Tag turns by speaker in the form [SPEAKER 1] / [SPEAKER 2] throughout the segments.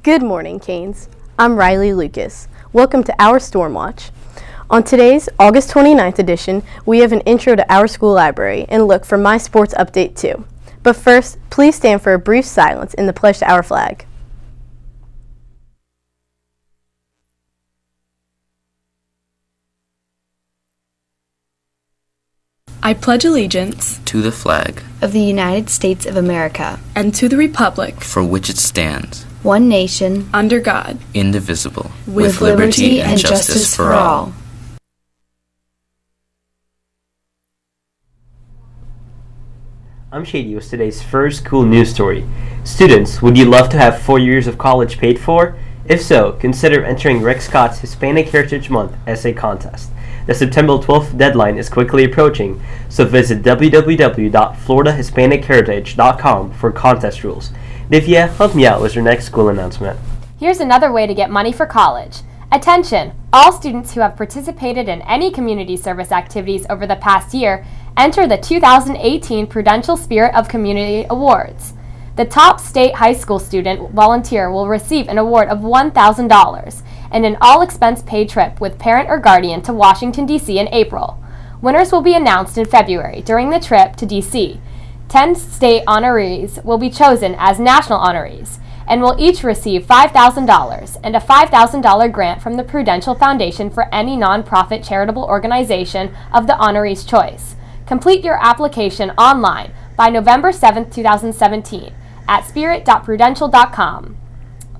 [SPEAKER 1] Good morning, Canes. I'm Riley Lucas. Welcome to our Storm Watch. On today's August 29th edition, we have an intro to our school library and look for my sports update too. But first, please stand for a brief silence in the pledge to our flag.
[SPEAKER 2] I pledge allegiance
[SPEAKER 3] to the flag
[SPEAKER 4] of the United States of America
[SPEAKER 2] and to the republic
[SPEAKER 3] for which it stands,
[SPEAKER 4] one nation,
[SPEAKER 2] under God,
[SPEAKER 3] indivisible,
[SPEAKER 4] with liberty and justice for all.
[SPEAKER 5] I'm Shady with today's first cool news story. Students, would you love to have 4 years of college paid for? If so, consider entering Rick Scott's Hispanic Heritage Month essay contest. The September 12th deadline is quickly approaching, so visit www.floridahispanicheritage.com for contest rules. Divya, help me out with your next school announcement.
[SPEAKER 6] Here's another way to get money for college. Attention! All students who have participated in any community service activities over the past year enter the 2018 Prudential Spirit of Community Awards. The top state high school student volunteer will receive an award of $1,000 and an all-expense-paid trip with parent or guardian to Washington, D.C. in April. Winners will be announced in February during the trip to D.C. 10 state honorees will be chosen as national honorees and will each receive $5,000 and a $5,000 grant from the Prudential Foundation for any nonprofit charitable organization of the honoree's choice. Complete your application online by November 7, 2017 at spirit.prudential.com.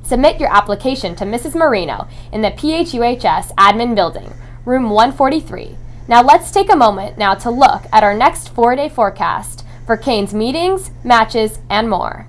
[SPEAKER 6] Submit your application to Mrs. Marino in the PHUHS Admin Building, room 143. Now let's take a moment now to look at our next 4-day forecast for Canes meetings, matches, and more.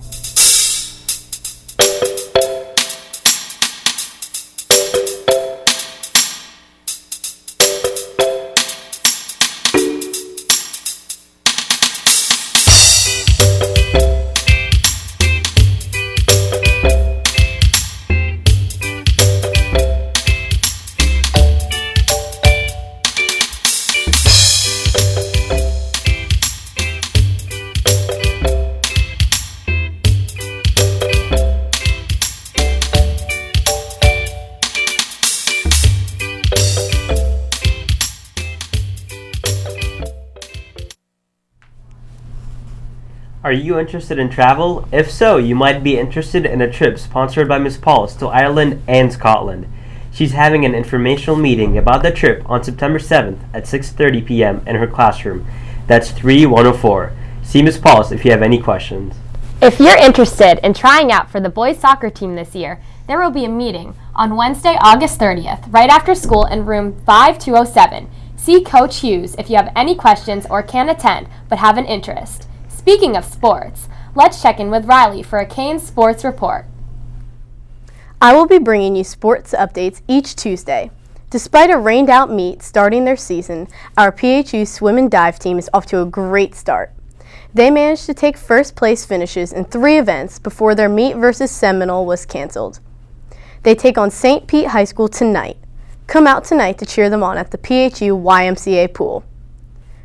[SPEAKER 5] Are you interested in travel? If so, you might be interested in a trip sponsored by Ms. Pauls to Ireland and Scotland. She's having an informational meeting about the trip on September 7th at 6:30 p.m. in her classroom. That's 3104. See Ms. Pauls if you have any questions.
[SPEAKER 6] If you're interested in trying out for the boys soccer team this year, there will be a meeting on Wednesday, August 30th, right after school in room 5207. See Coach Hughes if you have any questions or can attend but have an interest. Speaking of sports, let's check in with Riley for a Canes Sports Report.
[SPEAKER 1] I will be bringing you sports updates each Tuesday. Despite a rained-out meet starting their season, our PHU swim and dive team is off to a great start. They managed to take first-place finishes in 3 events before their meet versus Seminole was canceled. They take on St. Pete High School tonight. Come out tonight to cheer them on at the PHU YMCA pool.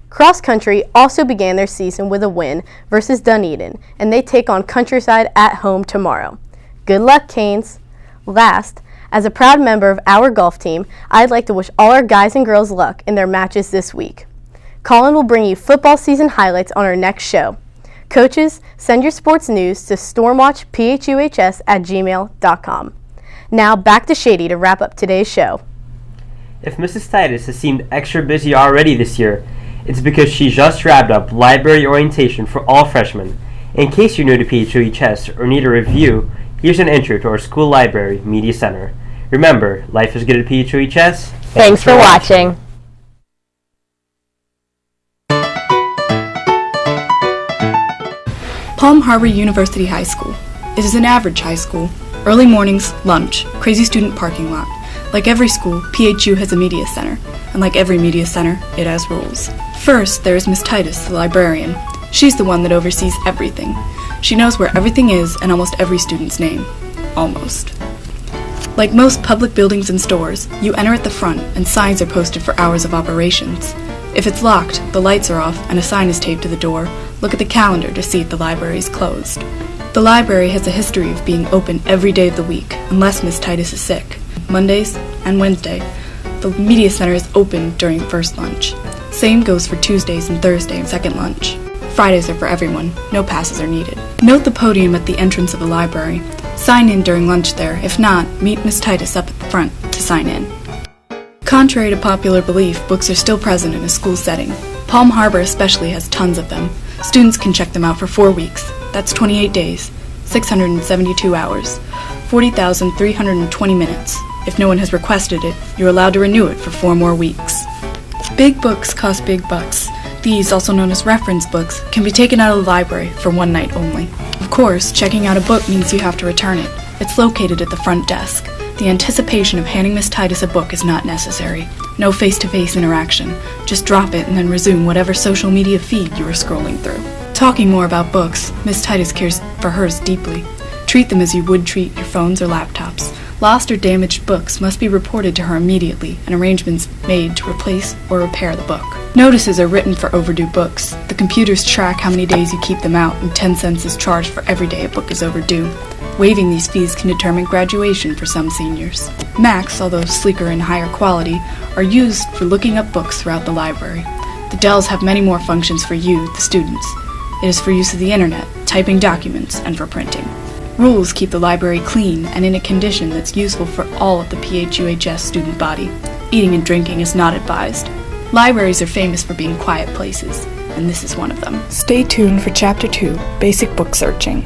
[SPEAKER 1] Cross Country also began their season with a win versus Dunedin, and they take on Countryside at home tomorrow. Good luck, Canes! Last, as a proud member of our golf team, I'd like to wish all our guys and girls luck in their matches this week. Colin will bring you football season highlights on our next show. Coaches, send your sports news to stormwatchphuhs@gmail.com. Now back to Shady to wrap up today's show.
[SPEAKER 5] If Mrs. Titus has seemed extra busy already this year, it's because she just wrapped up library orientation for all freshmen. In case you're new to PHUHS or need a review, here's an intro to our school library media center. Remember, life is good at PHUHS.
[SPEAKER 6] Thanks for watching.
[SPEAKER 2] Palm Harbor University High School. It is an average high school. Early mornings, lunch, crazy student parking lot. Like every school, PHU has a media center, and like every media center, it has rules. First, there is Miss Titus, the librarian. She's the one that oversees everything. She knows where everything is and almost every student's name. Almost. Like most public buildings and stores, you enter at the front and signs are posted for hours of operations. If it's locked, the lights are off, and a sign is taped to the door, look at the calendar to see if the library is closed. The library has a history of being open every day of the week, unless Miss Titus is sick. Mondays and Wednesday, the Media Center is open during first lunch. Same goes for Tuesdays and Thursday and second lunch. Fridays are for everyone. No passes are needed. Note the podium at the entrance of the library. Sign in during lunch there. If not, meet Miss Titus up at the front to sign in. Contrary to popular belief, books are still present in a school setting. Palm Harbor especially has tons of them. Students can check them out for 4 weeks. That's 28 days, 672 hours, 40,320 minutes. If no one has requested it, you're allowed to renew it for 4 more weeks. Big books cost big bucks. These, also known as reference books, can be taken out of the library for one night only. Of course, checking out a book means you have to return it. It's located at the front desk. The anticipation of handing Miss Titus a book is not necessary. No face-to-face interaction. Just drop it and then resume whatever social media feed you were scrolling through. Talking more about books, Miss Titus cares for hers deeply. Treat them as you would treat your phones or laptops. Lost or damaged books must be reported to her immediately and arrangements made to replace or repair the book. Notices are written for overdue books. The computers track how many days you keep them out, and 10 cents is charged for every day a book is overdue. Waiving these fees can determine graduation for some seniors. Macs, although sleeker and higher quality, are used for looking up books throughout the library. The Dells have many more functions for you, the students. It is for use of the internet, typing documents, and for printing. Rules keep the library clean and in a condition that's useful for all of the PHUHS student body. Eating and drinking is not advised. Libraries are famous for being quiet places, and this is one of them.
[SPEAKER 7] Stay tuned for Chapter 2, Basic Book Searching.